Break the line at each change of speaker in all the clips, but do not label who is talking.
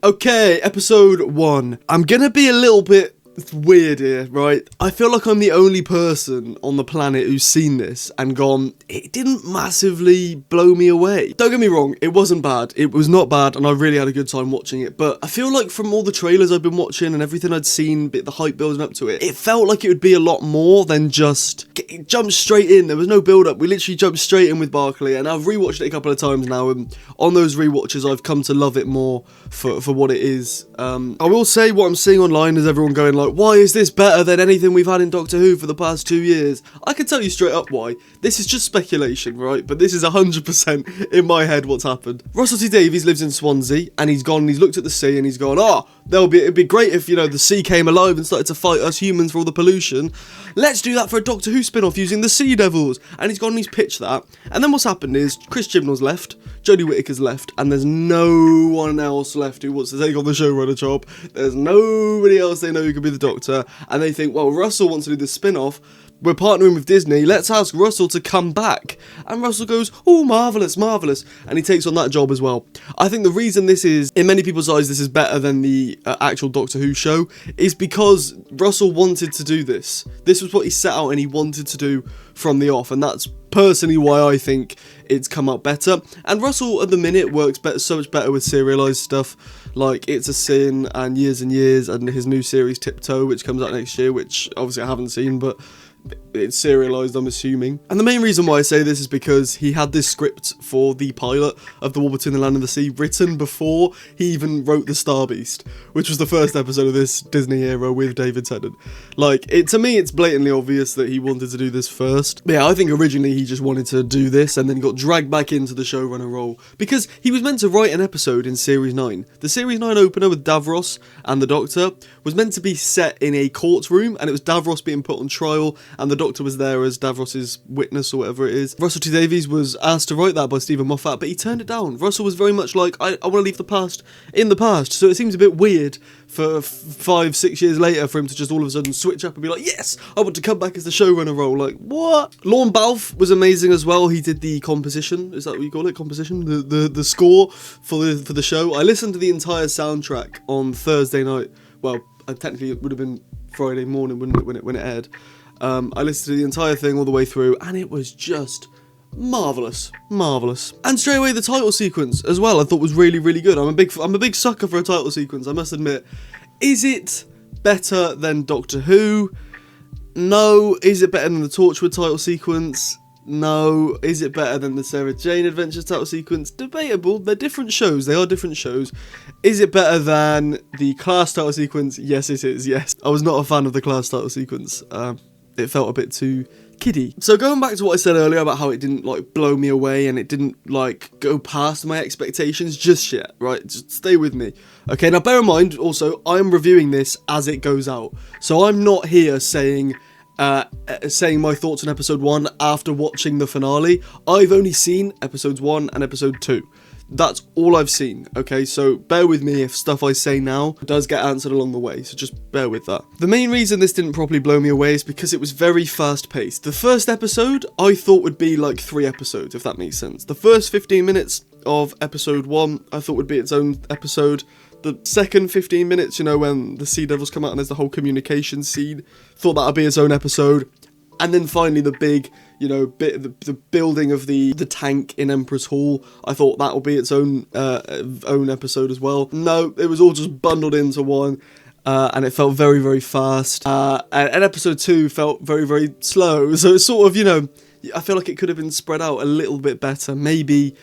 Okay, episode 1. I'm gonna be a little bit weird here, right? I feel like I'm the only person on the planet who's seen this and gone, it didn't massively blow me away. Don't get me wrong, it wasn't bad. It was not bad, and I really had a good time watching it. But I feel like from all the trailers I've been watching and everything I'd seen, the hype building up to it, it felt like it would be a lot more than just jump straight in. There was no build up. We literally jumped straight in with Barkley, and I've rewatched it a couple of times now, and on those rewatches I've come to love it more for what it is. I will say what I'm seeing online is everyone going like, why is this better than anything we've had in Doctor Who for the past 2 years? I can tell you straight up why. This is just speculation, right? But this is 100% in my head what's happened. Russell T Davies lives in Swansea, and he's gone and he's looked at the sea and he's gone, it'd be great if, the sea came alive and started to fight us humans for all the pollution. Let's do that for a Doctor Who spin-off using the Sea Devils. And he's gone and he's pitched that. And then what's happened is Chris Chibnall's left, Jodie Whittaker's left, and there's no one else left who wants to take on the showrunner job. There's nobody else they know who could be the Doctor. And they think, well, Russell wants to do this spin-off. We're partnering with Disney, let's ask Russell to come back. And Russell goes, oh, marvellous, marvellous. And he takes on that job as well. I think the reason this is, in many people's eyes, this is better than the actual Doctor Who show, is because Russell wanted to do this. This was what he set out and he wanted to do from the off. And that's personally why I think it's come out better. And Russell, at the minute, works so much better with serialised stuff, like It's a Sin and Years, and his new series Tiptoe, which comes out next year, which obviously I haven't seen, but it's serialised, I'm assuming. And the main reason why I say this is because he had this script for the pilot of The War Between the Land and the Sea written before he even wrote The Star Beast, which was the first episode of this Disney era with David Tennant. To me, it's blatantly obvious that he wanted to do this first. But yeah, I think originally he just wanted to do this and then got dragged back into the showrunner role because he was meant to write an episode in Series 9. The Series 9 opener with Davros and the Doctor was meant to be set in a courtroom, and it was Davros being put on trial, and the Doctor was there as Davros's witness or whatever it is. Russell T Davies was asked to write that by Stephen Moffat, but he turned it down. Russell was very much like, I want to leave the past in the past, so it seems a bit weird for 5-6 years later for him to just all of a sudden switch up and be like, yes, I want to come back as the showrunner role. Like, what? Lorne Balfe was amazing as well. He did the composition, is that what you call it? Composition? The score for the show. I listened to the entire soundtrack on Thursday night. Well, technically it would have been Friday morning, wouldn't it, when it aired. I listened to the entire thing all the way through, and it was just marvellous. And straight away the title sequence as well I thought was really, really good. I'm a big sucker for a title sequence, I must admit. Is it better than Doctor Who? No. Is it better than the Torchwood title sequence? No. Is it better than the Sarah Jane Adventures title sequence? Debatable. They're different shows. They are different shows. Is it better than the Class title sequence? Yes, it is. Yes. I was not a fan of the Class title sequence. It felt a bit too kiddie. So going back to what I said earlier about how it didn't blow me away and it didn't go past my expectations just yet, right? Just stay with me. Okay, now bear in mind also, I'm reviewing this as it goes out. So I'm not here saying my thoughts on episode 1 after watching the finale. I've only seen episodes 1 and episode 2. That's all I've seen, okay? So bear with me if stuff I say now does get answered along the way, so just bear with that. The main reason this didn't properly blow me away is because it was very fast-paced. The first episode I thought would be like 3 episodes, if that makes sense. The first 15 minutes of episode 1 I thought would be its own episode. The second 15 minutes, when the Sea Devils come out and there's the whole communication scene, thought that would be its own episode. And then finally the big, the building of the tank in Emperor's Hall, I thought that would be its own episode as well. No, it was all just bundled into one, and it felt very, very fast. And episode 2 felt very, very slow. So it's sort of, I feel like it could have been spread out a little bit better. Maybe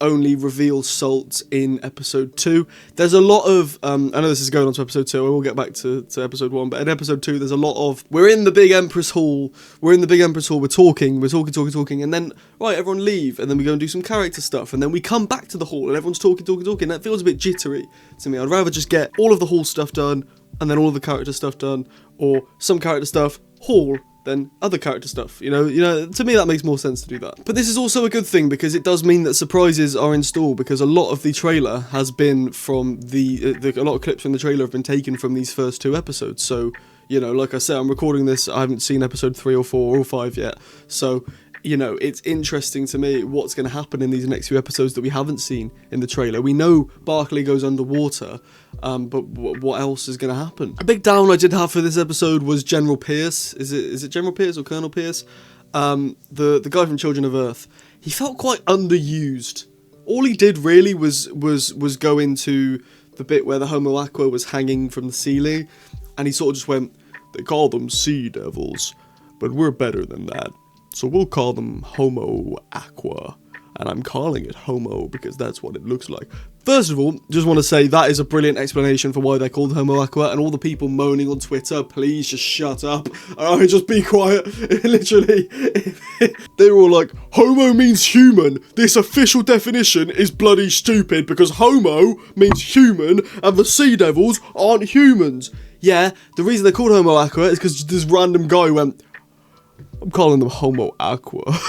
only reveal Salt in episode 2. There's a lot of, I know this is going on to episode 2, I will get back to episode 1, but in episode 2 there's a lot of, we're in the big Empress Hall, we're talking, and then, right, everyone leave, and then we go and do some character stuff, and then we come back to the hall, and everyone's talking, that feels a bit jittery to me. I'd rather just get all of the hall stuff done, and then all of the character stuff done, or some character stuff, hall, than other character stuff, to me that makes more sense to do that. But this is also a good thing because it does mean that surprises are in store, because a lot of the trailer has been from a lot of clips from the trailer have been taken from these first 2 episodes, so, like I said, I'm recording this, I haven't seen episode 3 or 4 or 5 yet, so you know, it's interesting to me what's going to happen in these next few episodes that we haven't seen in the trailer. We know Barclay goes underwater, but what else is going to happen? A big down I did have for this episode was General Pierce. Is it General Pierce or Colonel Pierce? The guy from Children of Earth. He felt quite underused. All he did really was go into the bit where the Homo Aqua was hanging from the ceiling, and he sort of just went, "They call them sea devils, but we're better than that. So we'll call them Homo Aqua, and I'm calling it Homo because that's what it looks like." First of all, just want to say that is a brilliant explanation for why they're called Homo Aqua, and all the people moaning on Twitter, please just shut up. Alright, just be quiet. Literally, they were all like, Homo means human. This official definition is bloody stupid because Homo means human and the sea devils aren't humans. Yeah, the reason they're called Homo Aqua is because this random guy went, "I'm calling them Homo Aqua."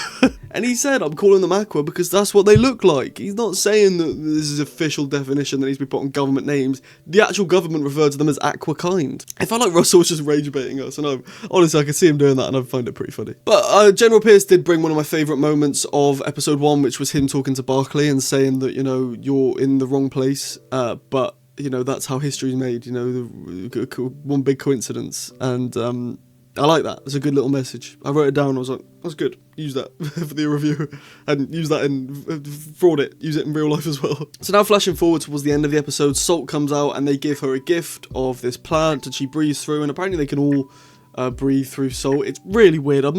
And he said, "I'm calling them Aqua because that's what they look like." He's not saying that this is official definition that needs to be put on government names. The actual government referred to them as Aqua kind. I felt like Russell was just rage baiting us, and honestly, I could see him doing that, and I find it pretty funny. But General Pierce did bring one of my favourite moments of episode 1, which was him talking to Barclay and saying that, you know, you're in the wrong place, but, you know, that's how history's made, you know, one big coincidence, and, I like that. It's a good little message. I wrote it down. I was like, that's good. Use that for the review. And use that in fraud it. Use it in real life as well. So now flashing forward towards the end of the episode, Salt comes out and they give her a gift of this plant and she breathes through, and apparently they can all breathe through salt. It's really weird. I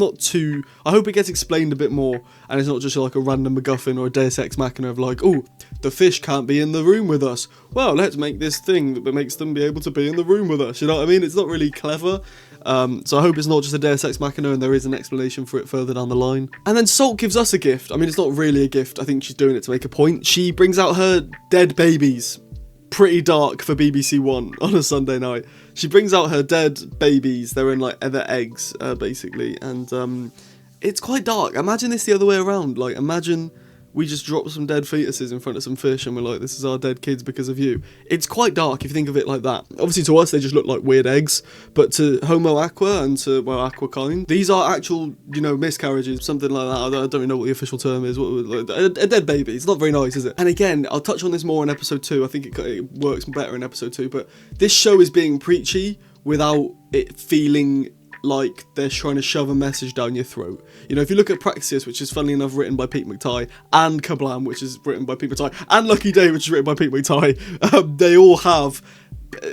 hope it gets explained a bit more and it's not just like a random MacGuffin or a Deus Ex Machina of like, oh, the fish can't be in the room with us. Well, let's make this thing that makes them be able to be in the room with us. You know what I mean? It's not really clever. So I hope it's not just a Deus Ex Machina and there is an explanation for it further down the line. And then Salt gives us a gift. I mean, it's not really a gift. I think she's doing it to make a point. She brings out her dead babies. Pretty dark for BBC One on a Sunday night. She brings out her dead babies. They're in like their eggs, basically. And it's quite dark. Imagine this the other way around. Like, imagine we just drop some dead fetuses in front of some fish and we're like, this is our dead kids because of you. It's quite dark if you think of it like that. Obviously to us they just look like weird eggs, but to Homo Aqua and to, well, Aqua kind, these are actual, you know, miscarriages, something like that. I don't really know what the official term is. A dead baby. It's not very nice, is it? And again, I'll touch on this more in episode 2. I think it works better in episode 2, but this show is being preachy without it feeling like they're trying to shove a message down your throat. You know, if you look at Praxis, which is funnily enough written by Pete McTighe, and Kablam, which is written by Pete McTighe, and Lucky Day, which is written by Pete McTighe, they all have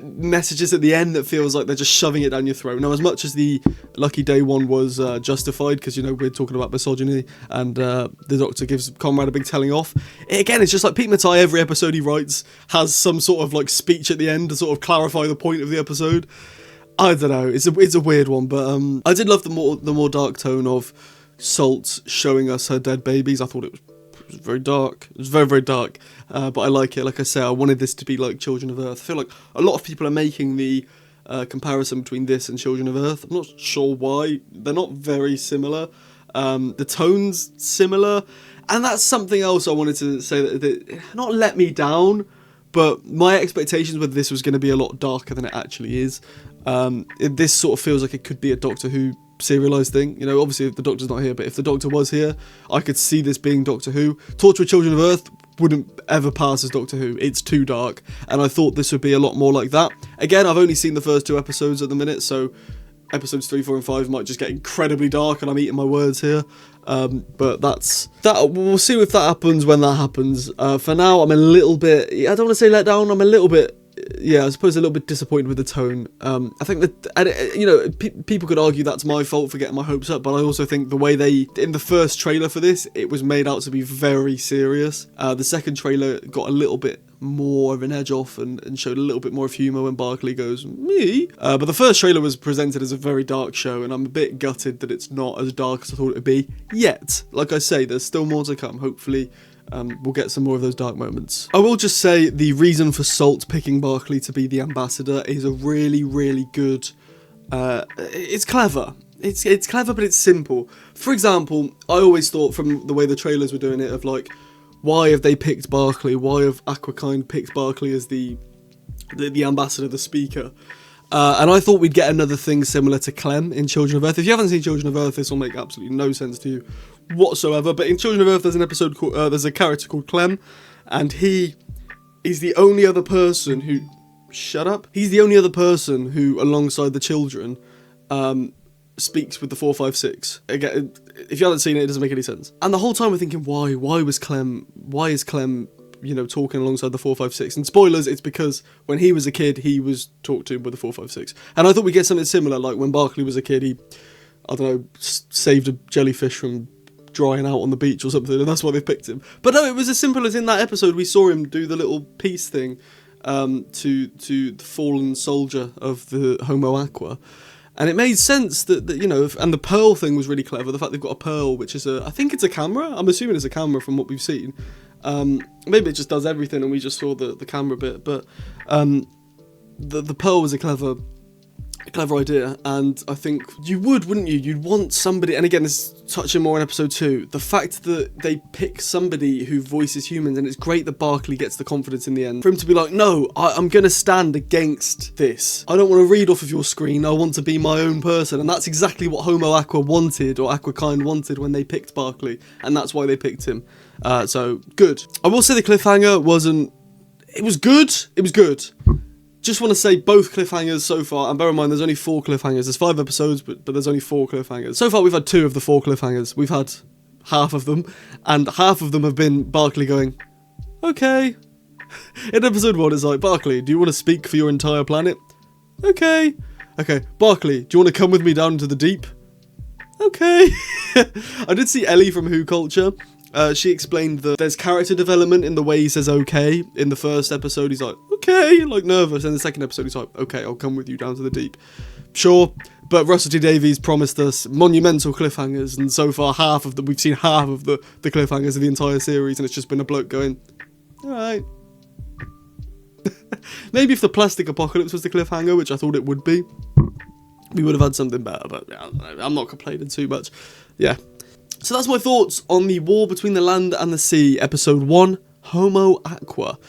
messages at the end that feels like they're just shoving it down your throat. Now, as much as the Lucky Day one was justified, because, you know, we're talking about misogyny, and the Doctor gives Conrad a big telling off, again, it's just like Pete McTighe, every episode he writes has some sort of like speech at the end to sort of clarify the point of the episode. I don't know, it's a weird one, but I did love the more dark tone of Salt showing us her dead babies. I thought it was very dark. It was very, very dark, but I like it. Like I say, I wanted this to be like Children of Earth. I feel like a lot of people are making the comparison between this and Children of Earth. I'm not sure why. They're not very similar. The tone's similar, and that's something else I wanted to say that not let me down, but my expectations with this was going to be a lot darker than it actually is. This sort of feels like it could be a Doctor Who serialised thing. You know, obviously if the Doctor's not here, but if the Doctor was here, I could see this being Doctor Who. Torchwood Children of Earth wouldn't ever pass as Doctor Who. It's too dark, and I thought this would be a lot more like that. Again, I've only seen the first 2 episodes at the minute, so episodes 3, 4 and 5 might just get incredibly dark, and I'm eating my words here. But that's that. We'll see if that happens when that happens. For now, I'm a little bit, I don't want to say let down, I'm a little bit, I suppose a little bit disappointed with the tone. I think that, you know, people could argue that's my fault for getting my hopes up, but I also think the way in the first trailer for this, it was made out to be very serious. The second trailer got a little bit more of an edge off and showed a little bit more of humour when Barclay goes, me? But the first trailer was presented as a very dark show, and I'm a bit gutted that it's not as dark as I thought it would be yet. Like I say, there's still more to come. Hopefully we'll get some more of those dark moments. I will just say the reason for Salt picking Barclay to be the ambassador is a really, really good, it's clever. It's clever, but it's simple. For example, I always thought from the way the trailers were doing it of like, why have they picked Barclay? Why have Aquakind picked Barclay as the ambassador, the speaker? And I thought we'd get another thing similar to Clem in Children of Earth. If you haven't seen Children of Earth, this will make absolutely no sense to you whatsoever. But in Children of Earth, there's an episode called, there's a character called Clem, and he is the only other person who... Shut up. He's the only other person who, alongside the children, speaks with the 456. Again, if you haven't seen it, it doesn't make any sense. And the whole time we're thinking, why? Why is Clem, talking alongside the 456? And spoilers, it's because when he was a kid, he was talked to with the 456. And I thought we'd get something similar, like when Barkley was a kid, he, I don't know, saved a jellyfish from drying out on the beach or something, and that's why they picked him. But no, it was as simple as in that episode we saw him do the little peace thing to the fallen soldier of the Homo Aqua. And it made sense that and the pearl thing was really clever. The fact they've got a pearl, which is I think it's a camera. I'm assuming it's a camera from what we've seen. Maybe it just does everything and we just saw the camera bit. But the pearl was a clever idea, and I think you wouldn't you? You'd want somebody, and again, this is touching more on episode 2, the fact that they pick somebody who voices humans, and it's great that Barkley gets the confidence in the end, for him to be like, no, I'm going to stand against this. I don't want to read off of your screen, I want to be my own person, and that's exactly what Homo Aqua wanted, or Aquakind wanted when they picked Barkley, and that's why they picked him. So, good. I will say the cliffhanger it was good. Just want to say both cliffhangers so far, and bear in mind there's only 4 cliffhangers. There's 5 episodes, but there's only 4 cliffhangers. So far we've had 2 of the 4 cliffhangers. We've had half of them, and half of them have been Barkley going, okay. In episode 1 it's like, Barkley, do you want to speak for your entire planet? Okay. Okay, Barkley, do you want to come with me down to the deep? Okay. I did see Ellie from Who Culture. She explained that there's character development in the way he says okay. In the first episode, he's like, okay, like nervous. And the second episode, he's like, okay, I'll come with you down to the deep. Sure, but Russell T Davies promised us monumental cliffhangers, and so far we've seen half of the cliffhangers of the entire series, and it's just been a bloke going, alright. Maybe if the plastic apocalypse was the cliffhanger, which I thought it would be, we would have had something better, but I'm not complaining too much. Yeah. So that's my thoughts on the War Between the Land and the Sea, episode 1, Homo Aqua.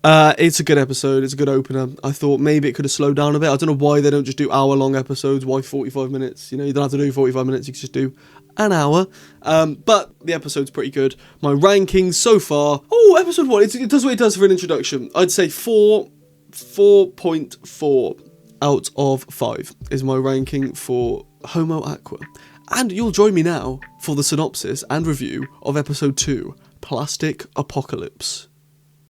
It's a good episode, it's a good opener. I thought maybe it could have slowed down a bit. I don't know why they don't just do hour-long episodes, why 45 minutes? You don't have to do 45 minutes, you can just do an hour. But the episode's pretty good. My rankings so far, episode 1, it does what it does for an introduction. I'd say 4.4 out of 5 is my ranking for Homo Aqua. And you'll join me now for the synopsis and review of episode 2, Plastic Apocalypse.